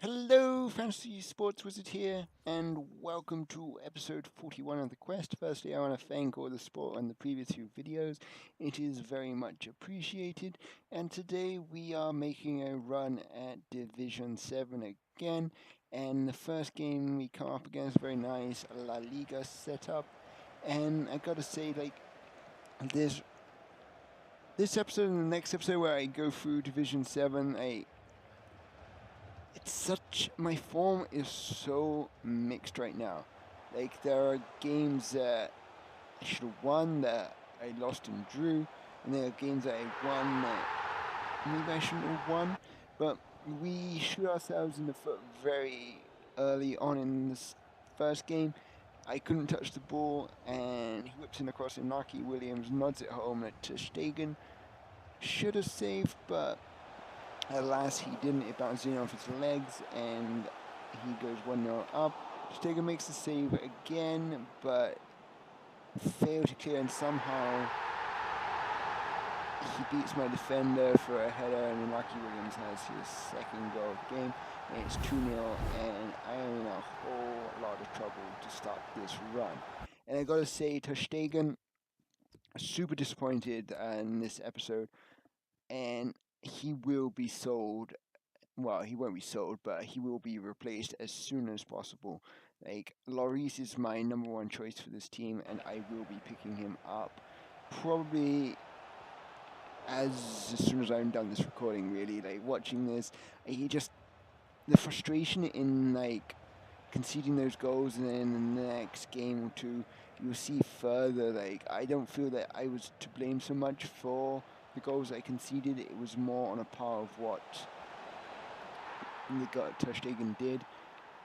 Hello, Fantasy Sports Wizard here, and welcome to episode 41 of the quest. Firstly, I want to thank all the support on the previous few videos. It is very much appreciated, and today we are making a run at Division 7 again, and the first game we come up against, very nice La Liga setup, and I gotta say, there's this episode and the next episode where I go through Division 7, my form is so mixed right now. Like, there are games that I should have won that I lost and drew, and there are games that I won that maybe I shouldn't have won. But we shoot ourselves in the foot very early on in this first game. I couldn't touch the ball, and he whips in across Inaki Williams, nods it home at Ter Stegen. Should have saved, but alas, he didn't. It bounced in off his legs, and he goes 1-0 up. Stegen makes the save again, but failed to clear, and somehow he beats my defender for a header, and Inaki Williams has his second goal of the game. And it's 2-0, and I am in a whole lot of trouble to start this run. And I gotta say, Ter Stegen, super disappointed in this episode, and he will be sold. Well, he won't be sold, but he will be replaced as soon as possible. Like, Lloris is my number one choice for this team, and I will be picking him up probably as soon as I'm done this recording, really. Like, watching this, the frustration in, conceding those goals, and then in the next game or two, you'll see further, I don't feel that I was to blame so much for the goals I conceded. It was more on a par of what Ter Stegen did.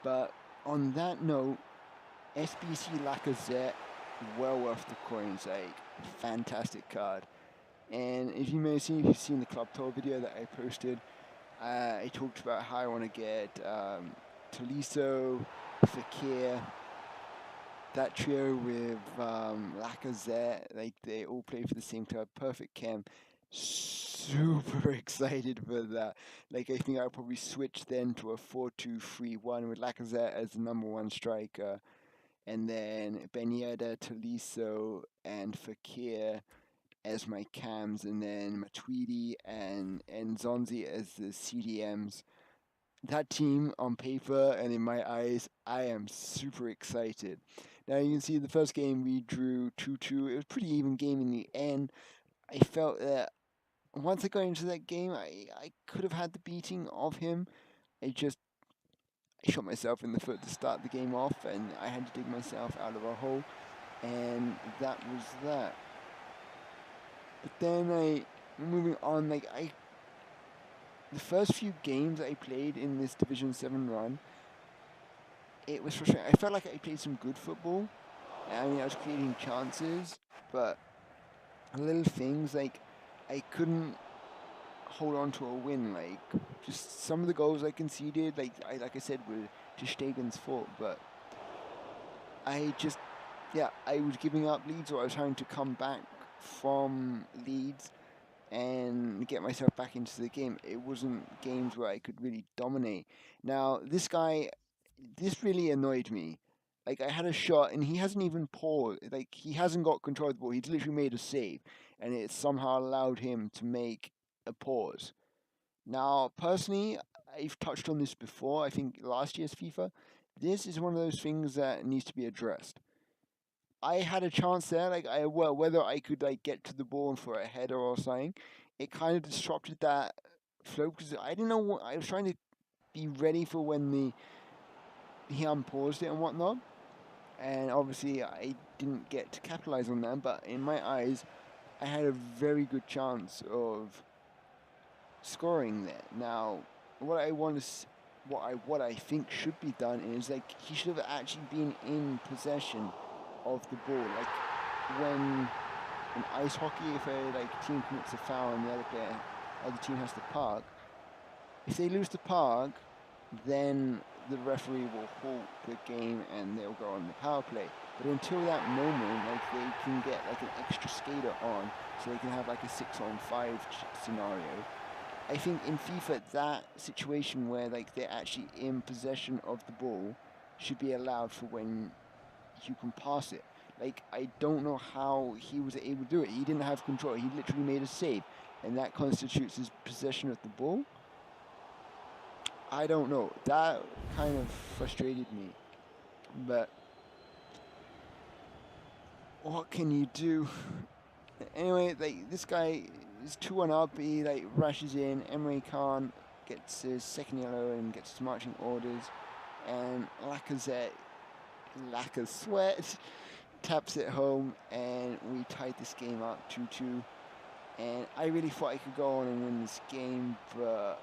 But on that note, SBC Lacasweat, well worth the coins. Fantastic card. And as you may have seen, if you've seen the club tour video that I posted, I talked about how I want to get Tolisso, Fekir, that trio with Lacazette, they all play for the same club. Perfect chem. Super excited for that. I think I'll probably switch then to a 4-2-3-1 with Lacazette as the number one striker, and then Ben Yedder, Tolisso, and Fekir as my cams, and then Matuidi and Zonzi as the CDMs. That team on paper and in my eyes, I am super excited. Now you can see the first game we drew 2-2. It was a pretty even game in the end. I felt that once I got into that game, I could have had the beating of him. I shot myself in the foot to start the game off, and I had to dig myself out of a hole, and that was that. But then moving on, the first few games I played in this Division 7 run, it was frustrating. I felt like I played some good football. I mean, I was creating chances, but little things, I couldn't hold on to a win. Just some of the goals I conceded, like I said, were Ter Stegen's fault, but I was giving up leads, or I was trying to come back from leads and get myself back into the game. It wasn't games where I could really dominate. Now, this really annoyed me. I had a shot, and he hasn't even paused. He hasn't got control of the ball. He's literally made a save, and it somehow allowed him to make a pause. Now, personally, I've touched on this before. I think last year's FIFA. This is one of those things that needs to be addressed. I had a chance there, whether I could get to the ball for a header or something. It kind of disrupted that flow because I didn't know what I was trying to be ready for when he unpaused it and whatnot. And obviously, I didn't get to capitalize on that. But in my eyes, I had a very good chance of scoring there. Now, what I think should be done is he should have actually been in possession of the ball. When in ice hockey, if a team commits a foul and the other team has to park, if they lose the park, then the referee will halt the game and they'll go on the power play. But until that moment, they can get an extra skater on, so they can have a 6-on-5 scenario. I think in FIFA, that situation where like they're actually in possession of the ball should be allowed for when you can pass it. Like, I don't know how he was able to do it. He didn't have control. He literally made a save, and that constitutes his possession of the ball. I don't know. That kind of frustrated me. But what can you do? Anyway, like, this guy is 2-1 up. He like rushes in. Emre Can gets his second yellow and gets his marching orders. And Lacasweat taps it home, and we tied this game up 2-2. And I really thought I could go on and win this game, but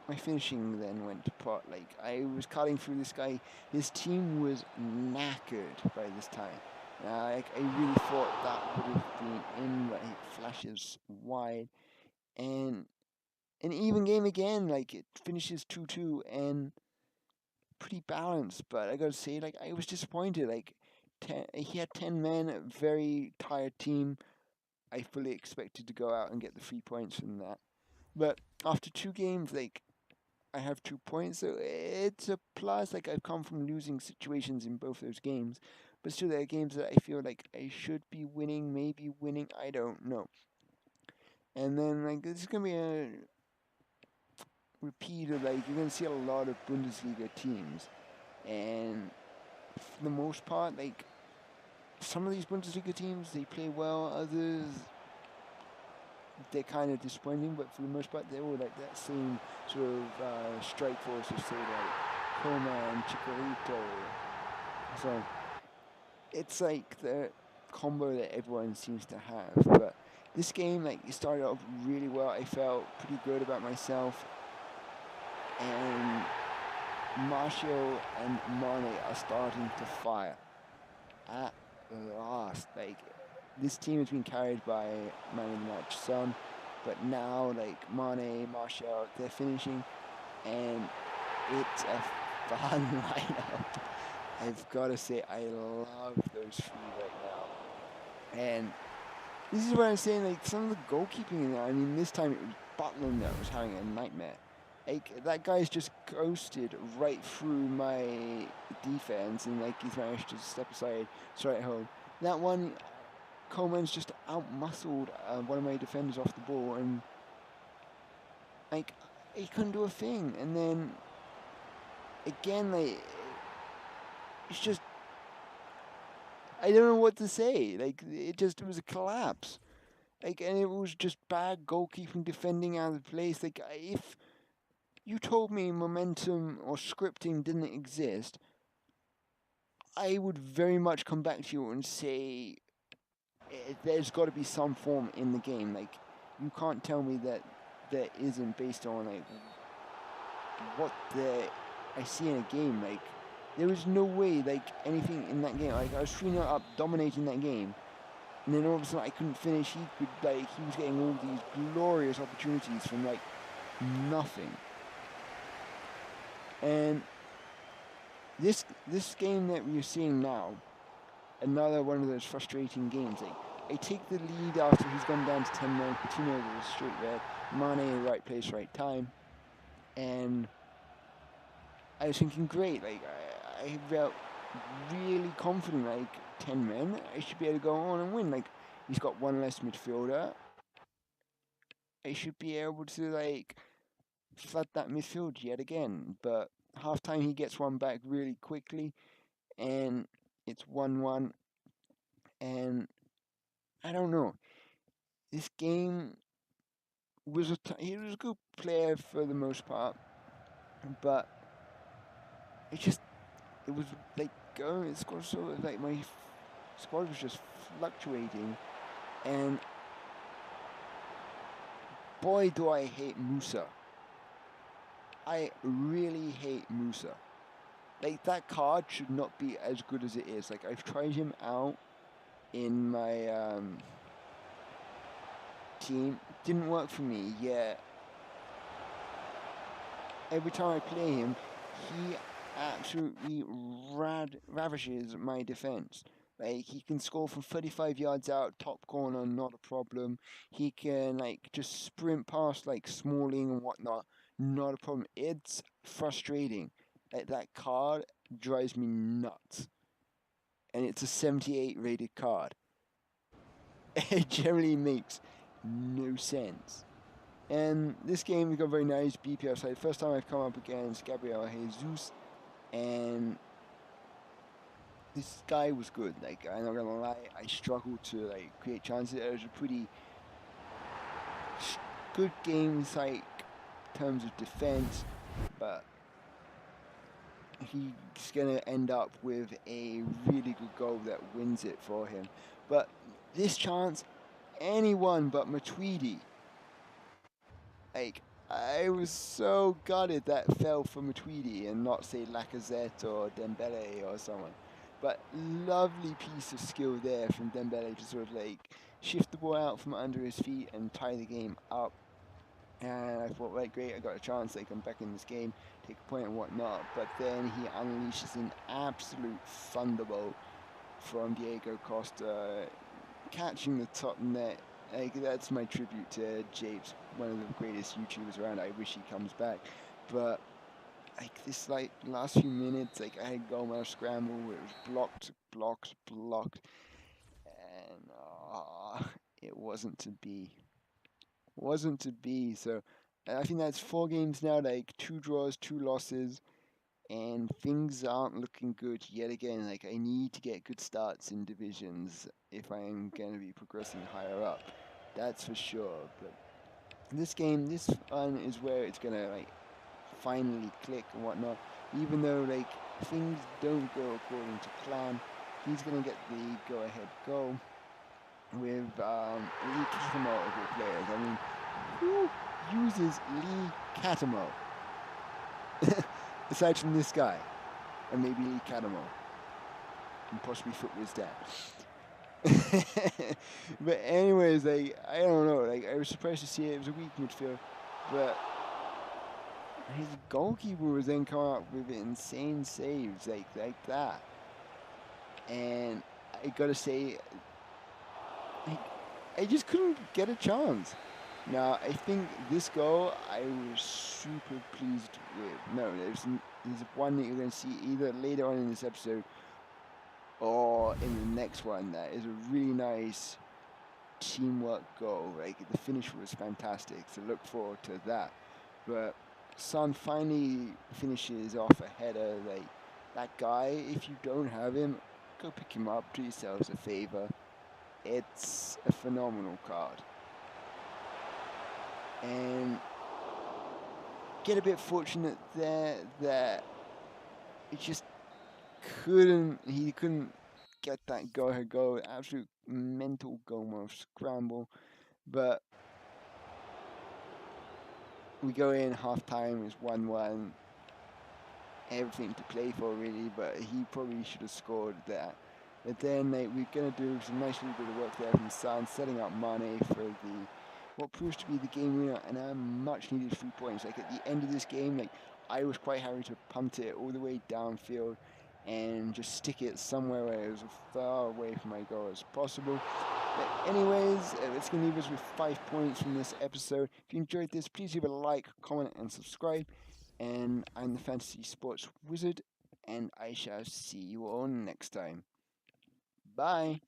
my finishing then went to pot. Like, I was cutting through this guy. His team was knackered by this time. I really thought that would have been in, but it flashes wide. And an even game again, like, it finishes 2-2 and pretty balanced. But I gotta say, like, I was disappointed. Like, he had 10 men, a very tired team. I fully expected to go out and get the 3 points from that. But after 2 games, like, I have 2 points, so it's a plus. Like, I've come from losing situations in both those games, but still there are games that I feel like I should be winning, maybe winning, I don't know. And then, like, this is going to be a repeat of, like, you're going to see a lot of Bundesliga teams. And for the most part, like, some of these Bundesliga teams, they play well, others, they're kind of disappointing, but for the most part, they're all like that same sort of strike force of, say, like Coman, Chicharito. So it's like the combo that everyone seems to have. But this game, like, it started off really well. I felt pretty good about myself. And Martial and Mane are starting to fire at last. Like, this team has been carried by man of the match Son, but now, like, Mane, Martial, they're finishing, and it's a fun lineup. I've got to say, I love those three right now. And this is what I'm saying, like, some of the goalkeeping in there, I mean, this time it was Butland that was having a nightmare. Like, that guy's just coasted right through my defense, and, like, he's managed to step aside straight home. That one, Coleman's just out-muscled one of my defenders off the ball, and, like, he couldn't do a thing. And then, again, like, it's just, I don't know what to say. Like, it was a collapse. Like, and it was just bad goalkeeping, defending out of place. Like, if you told me momentum or scripting didn't exist, I would very much come back to you and say there's got to be some form in the game. Like, you can't tell me that there isn't, based on, like, what I see in a game. Like, there was no way, like, anything in that game. Like, I was 3-0 up, dominating that game, and then all of a sudden I couldn't finish. He was getting all these glorious opportunities from, like, nothing. And this game that we're seeing now, another one of those frustrating games. Like, I take the lead after he's gone down to 10 men. Coutinho with a straight red. Mane, right place, right time. And I was thinking, great. Like, I felt really confident. Like, 10 men, I should be able to go on and win. Like, he's got one less midfielder. I should be able to, like, flood that midfield yet again. But half time he gets one back really quickly, and it's 1-1. And I don't know. This game was he was a good player for the most part, but it was like going. Squad so like my squad was just fluctuating, and boy, do I hate Musa. I really hate Musa. Like, that card should not be as good as it is. Like, I've tried him out in my team. Didn't work for me yet. Every time I play him, he absolutely ravishes my defense. Like, he can score from 35 yards out, top corner, not a problem. He can, like, just sprint past, like, Smalling and whatnot, not a problem. It's frustrating. Like, that card drives me nuts. And it's a 78 rated card. It generally makes no sense. And this game, we got a very nice BPL side. First time I've come up against Gabriel Jesus, and this guy was good. Like, I'm not gonna lie, I struggled to like create chances. It was a pretty good game, like in terms of defense, but he's gonna end up with a really good goal that wins it for him. But this chance, anyone but Matuidi. Like, I was so gutted that fell for Matuidi and not, say, Lacasweat or Dembele or someone. But lovely piece of skill there from Dembele to sort of, like, shift the ball out from under his feet and tie the game up. And I thought, right, great, I got a chance, like, I'm back in this game, take a point and whatnot. But then he unleashes an absolute thunderbolt from Diego Costa, catching the top net. Like, that's my tribute to Japes, one of the greatest YouTubers around. I wish he comes back. But like this, like last few minutes, like I had goal scramble where it was blocked, blocked, blocked, and it wasn't to be. Wasn't to be. So I think that's 4 games now. Like 2 draws, 2 losses, and things aren't looking good yet again. Like, I need to get good starts in divisions if I'm going to be progressing higher up. That's for sure. But this game, this one is where it's going to, like, finally click and whatnot. Even though, like, things don't go according to plan, he's going to get the go-ahead goal with Lee Catamo of all players. I mean, who uses Lee Catamo? Aside from this guy, and maybe Lee Catamo, and possibly Footwear's dad. But anyways, like, I don't know, like, I was surprised to see it. It was a weak midfield, but his goalkeeper was then coming up with insane saves like that. And I gotta say, I just couldn't get a chance. Now, I think this goal I was super pleased with. No, there's one that you're going to see either later on in this episode or in the next one that is a really nice teamwork goal. Like, the finish was fantastic, so look forward to that. But Son finally finishes off a header. Like, that guy, if you don't have him, go pick him up, do yourselves a favor. It's a phenomenal card. And get a bit fortunate there that it just he couldn't get that go-ahead goal. Absolute mental goal scramble. But we go in, half-time is 1-1. Everything to play for, really, but he probably should have scored that. But then we're going to do some nice little bit of work there from San, setting up Mane for what proves to be the game winner and a much needed 3 points. Like, at the end of this game, like, I was quite happy to punt it all the way downfield and just stick it somewhere where it was as far away from my goal as possible. But anyways, it's going to leave us with 5 points from this episode. If you enjoyed this, please leave a like, comment, and subscribe. And I'm the Fantasy Sports Wizard, and I shall see you all next time. Bye!